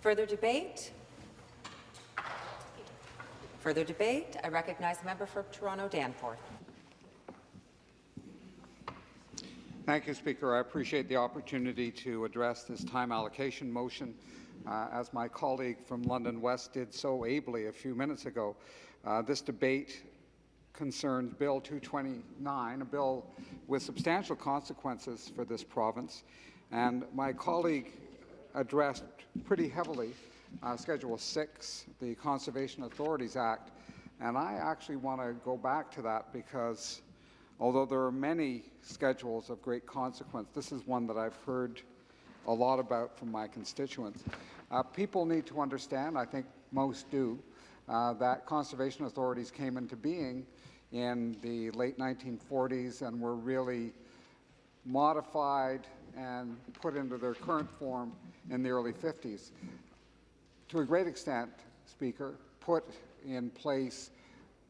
Further debate? Further debate? I recognize the member for Toronto Danforth. Thank you, Speaker. I appreciate the opportunity to address this time allocation motion. As my colleague from London West did so ably a few minutes ago, this debate concerns Bill 229, a bill with substantial consequences for this province. And my colleague addressed pretty heavily Schedule 6, the Conservation Authorities Act. And I actually want to go back to that because although there are many schedules of great consequence, this is one that I've heard a lot about from my constituents. People need to understand, I think most do, that conservation authorities came into being in the late 1940s and were really modified and put into their current form in the early 50s. To a great extent, Speaker, put in place,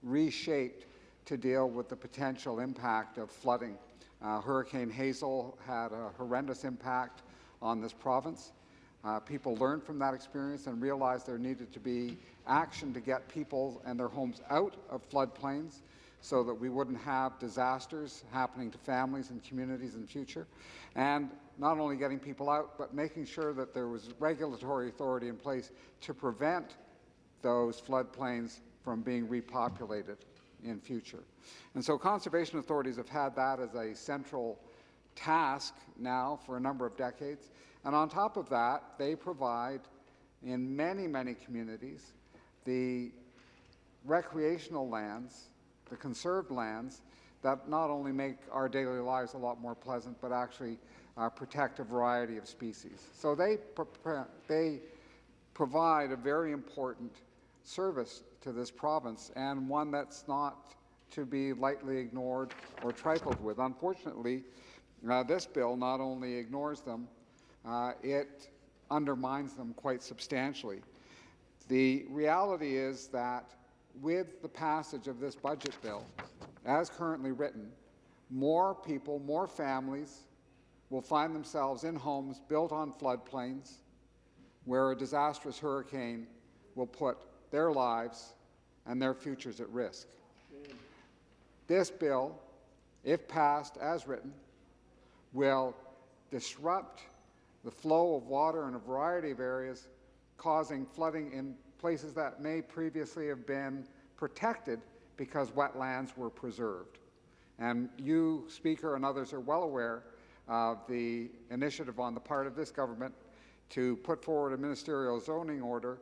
reshaped to deal with the potential impact of flooding. Hurricane Hazel had a horrendous impact on this province. People learned from that experience and realized there needed to be action to get people and their homes out of floodplains so that we wouldn't have disasters happening to families and communities in the future. And not only getting people out, but making sure that there was regulatory authority in place to prevent those floodplains from being repopulated in future. And so conservation authorities have had that as a central task now for a number of decades. And on top of that, they provide in many, many communities the recreational lands, the conserved lands that not only make our daily lives a lot more pleasant, but actually protect a variety of species. So they provide a very important service to this province, and one that's not to be lightly ignored or trifled with. Unfortunately, this bill not only ignores them, it undermines them quite substantially. The reality is that with the passage of this budget bill, as currently written, more people, more families will find themselves in homes built on floodplains where a disastrous hurricane will put their lives and their futures at risk. This bill, if passed as written, will disrupt the flow of water in a variety of areas, causing flooding in places that may previously have been protected because wetlands were preserved. And you, Speaker, and others are well aware of the initiative on the part of this government to put forward a ministerial zoning order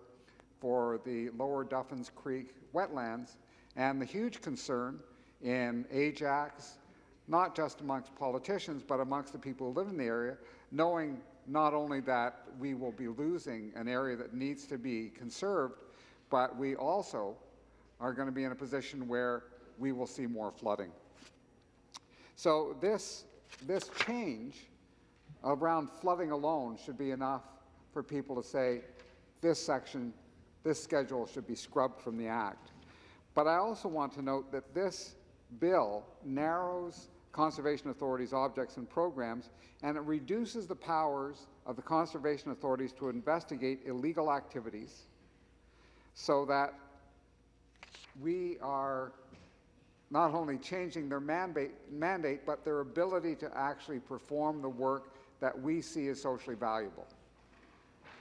for the lower Duffins Creek wetlands, and the huge concern in Ajax, not just amongst politicians, but amongst the people who live in the area, knowing not only that we will be losing an area that needs to be conserved, but we also are going to be in a position where we will see more flooding. So this change around flooding alone should be enough for people to say this section, this schedule should be scrubbed from the Act. But I also want to note that this bill narrows conservation authorities' objects and programs, and it reduces the powers of the conservation authorities to investigate illegal activities, so that we are not only changing their mandate, but their ability to actually perform the work that we see as socially valuable.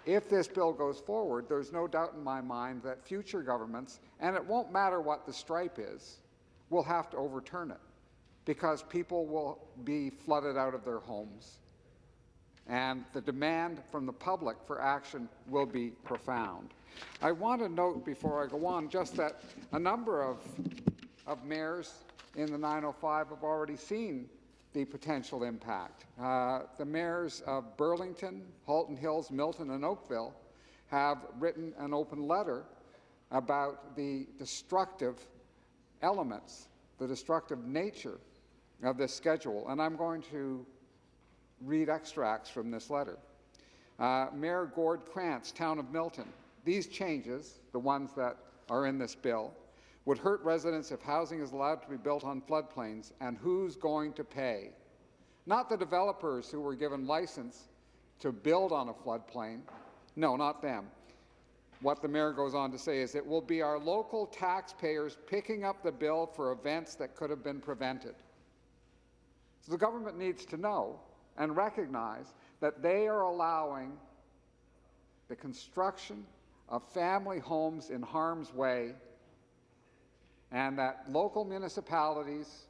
If this bill goes forward, there's no doubt in my mind that future governments, and it won't matter what the stripe is, will have to overturn it, because people will be flooded out of their homes, and the demand from the public for action will be profound. I want to note before I go on just that a number of mayors in the 905 have already seen the potential impact. The mayors of Burlington, Halton Hills, Milton and Oakville have written an open letter about the destructive elements, the destructive nature of this schedule, and I'm going to read extracts from this letter. Mayor Gord Krantz, Town of Milton, these changes, the ones that are in this bill, would hurt residents if housing is allowed to be built on floodplains, and who's going to pay? Not the developers who were given license to build on a floodplain, no, not them, what the mayor goes on to say is, it will be our local taxpayers picking up the bill for events that could have been prevented. So the government needs to know and recognize that they are allowing the construction of family homes in harm's way, and that local municipalities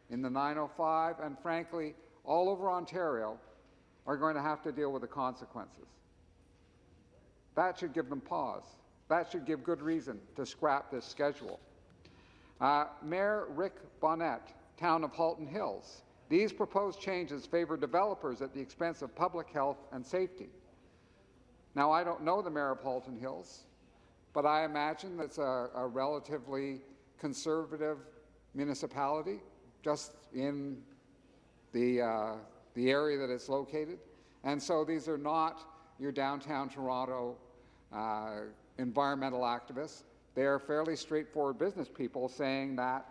in the 905 and frankly all over Ontario are going to have to deal with the consequences. That should give them pause. That should give good reason to scrap this schedule. Mayor Rick Bonnet, Town of Halton Hills. These proposed changes favor developers at the expense of public health and safety. Now, I don't know the mayor of Halton Hills, but I imagine that's a relatively conservative municipality just in the area that it's located. And so these are not your downtown Toronto environmental activists. They are fairly straightforward business people saying that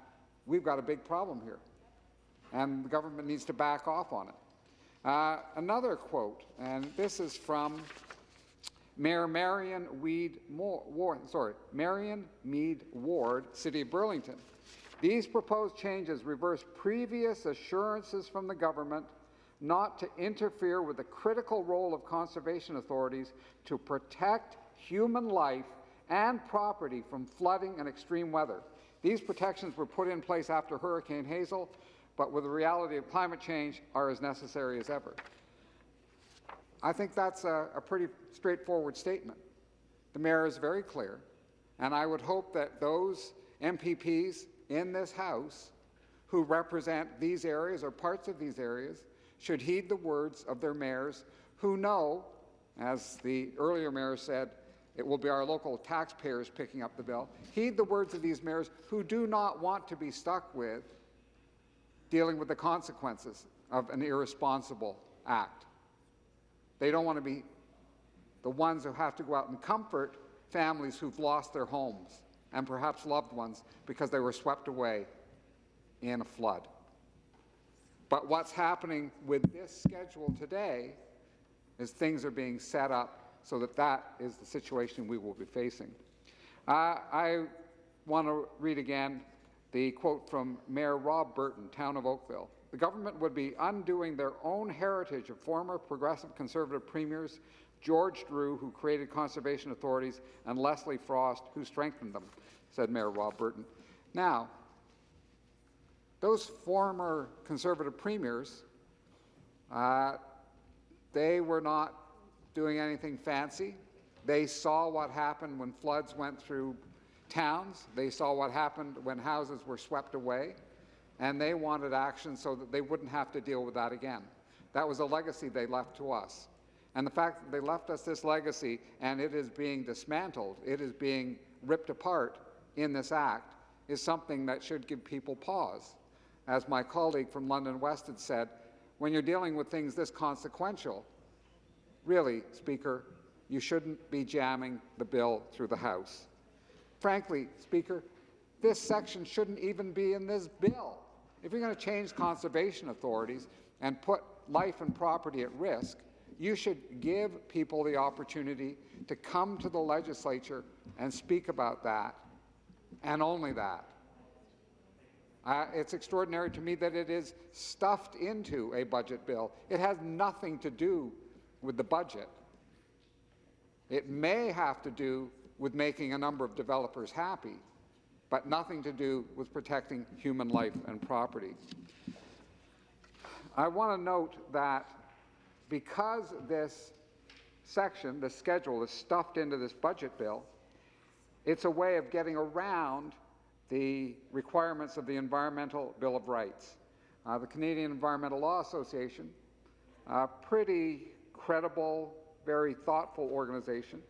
we've got a big problem here and the government needs to back off on it. Another quote, and this is from Mayor Marion Mead Ward, City of Burlington. These proposed changes reverse previous assurances from the government not to interfere with the critical role of conservation authorities to protect human life and property from flooding and extreme weather. These protections were put in place after Hurricane Hazel, but with the reality of climate change are as necessary as ever. I think that's a pretty straightforward statement. The mayor is very clear, and I would hope that those MPPs in this House who represent these areas or parts of these areas should heed the words of their mayors who know, as the earlier mayor said, it will be our local taxpayers picking up the bill. Heed the words of these mayors who do not want to be stuck with dealing with the consequences of an irresponsible act. They don't want to be the ones who have to go out and comfort families who've lost their homes and perhaps loved ones because they were swept away in a flood. But what's happening with this schedule today is things are being set up so that that is the situation we will be facing. I want to read again the quote from Mayor Rob Burton, Town of Oakville. The government would be undoing their own heritage of former progressive conservative premiers, George Drew, who created conservation authorities, and Leslie Frost, who strengthened them, said Mayor Rob Burton. Now, those former conservative premiers, they were not doing anything fancy. They saw what happened when floods went through towns. They saw what happened when houses were swept away, and they wanted action so that they wouldn't have to deal with that again. That was a legacy they left to us. And the fact that they left us this legacy and it is being dismantled, it is being ripped apart in this act, is something that should give people pause. As my colleague from London West had said, when you're dealing with things this consequential, really, Speaker, you shouldn't be jamming the bill through the House. Frankly, Speaker, this section shouldn't even be in this bill. If you're going to change conservation authorities and put life and property at risk, you should give people the opportunity to come to the legislature and speak about that, and only that. It's extraordinary to me that it is stuffed into a budget bill. It has nothing to do with the budget. It may have to do with making a number of developers happy, but nothing to do with protecting human life and property. I want to note that because this section, this schedule, is stuffed into this budget bill, it's a way of getting around the requirements of the Environmental Bill of Rights. The Canadian Environmental Law Association, a pretty credible, very thoughtful organization,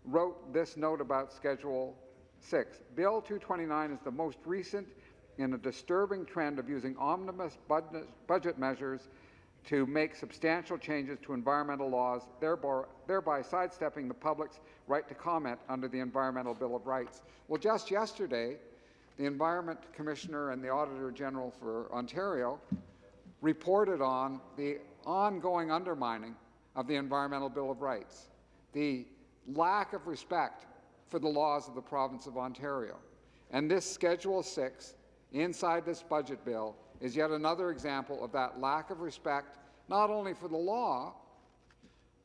wrote this note about Schedule 6. Bill 229 is the most recent in a disturbing trend of using omnibus budget measures to make substantial changes to environmental laws, thereby sidestepping the public's right to comment under the Environmental Bill of Rights. Well, just yesterday, the Environment Commissioner and the Auditor General for Ontario reported on the ongoing undermining of the Environmental Bill of Rights, the lack of respect for the laws of the province of Ontario. And this Schedule 6 inside this budget bill is yet another example of that lack of respect, not only for the law,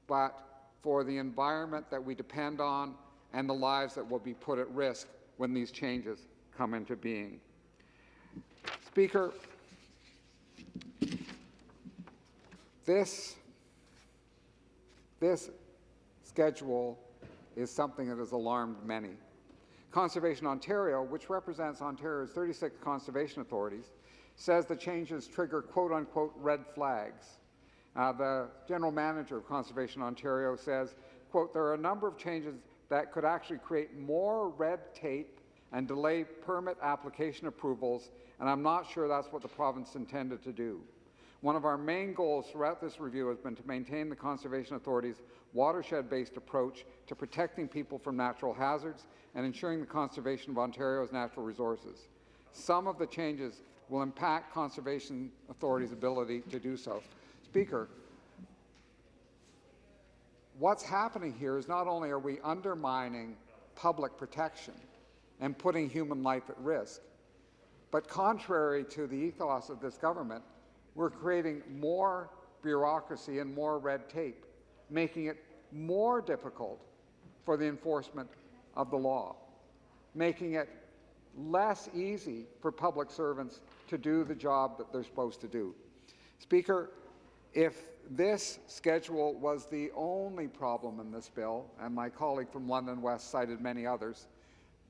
but for the environment that we depend on and the lives that will be put at risk when these changes come into being. Speaker, this schedule is something that has alarmed many. Conservation Ontario, which represents Ontario's 36 conservation authorities, says the changes trigger quote-unquote red flags. The General Manager of Conservation Ontario says, quote, there are a number of changes that could actually create more red tape and delay permit application approvals, and I'm not sure that's what the province intended to do. One of our main goals throughout this review has been to maintain the Conservation Authority's watershed-based approach to protecting people from natural hazards and ensuring the conservation of Ontario's natural resources. Some of the changes will impact Conservation Authority's ability to do so. Speaker, what's happening here is not only are we undermining public protection and putting human life at risk, but contrary to the ethos of this government, we're creating more bureaucracy and more red tape, making it more difficult for the enforcement of the law, making it less easy for public servants to do the job that they're supposed to do. Speaker, if this schedule was the only problem in this bill, and my colleague from London West cited many others,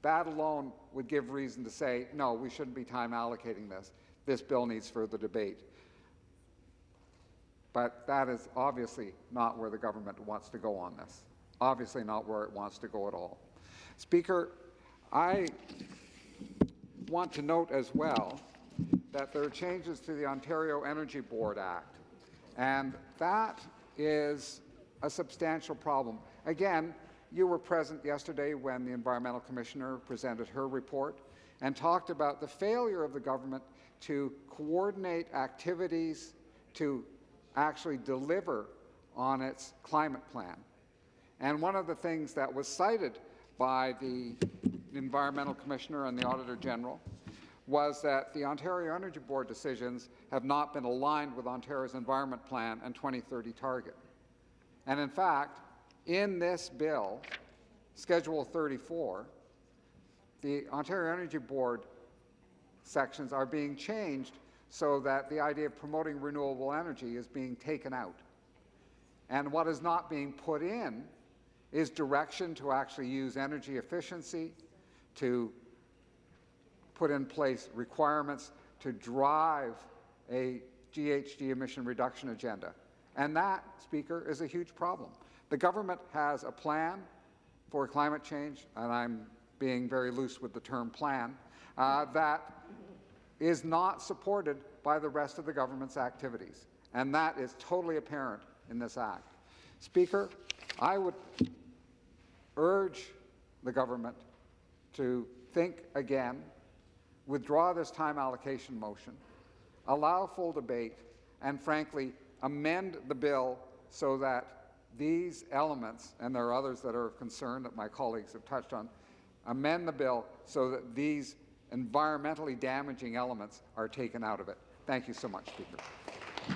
that alone would give reason to say, no, we shouldn't be time allocating this. This bill needs further debate. But that is obviously not where the government wants to go on this. Obviously not where it wants to go at all. Speaker, I want to note as well that there are changes to the Ontario Energy Board Act, and that is a substantial problem. Again, you were present yesterday when the Environmental Commissioner presented her report and talked about the failure of the government to coordinate activities to actually deliver on its climate plan. And one of the things that was cited by the Environmental Commissioner and the Auditor General was that the Ontario Energy Board decisions have not been aligned with Ontario's Environment Plan and 2030 target. And in fact, in this bill, Schedule 34, the Ontario Energy Board sections are being changed so that the idea of promoting renewable energy is being taken out. And what is not being put in is direction to actually use energy efficiency, to put in place requirements to drive a GHG emission reduction agenda. And that, Speaker, is a huge problem. The government has a plan for climate change, and I'm being very loose with the term plan, that is not supported by the rest of the government's activities. And that is totally apparent in this act. Speaker, I would urge the government to think again, withdraw this time allocation motion, allow full debate, and frankly, amend the bill so that these elements, and there are others that are of concern that my colleagues have touched on, amend the bill so that these environmentally damaging elements are taken out of it. Thank you so much, Speaker.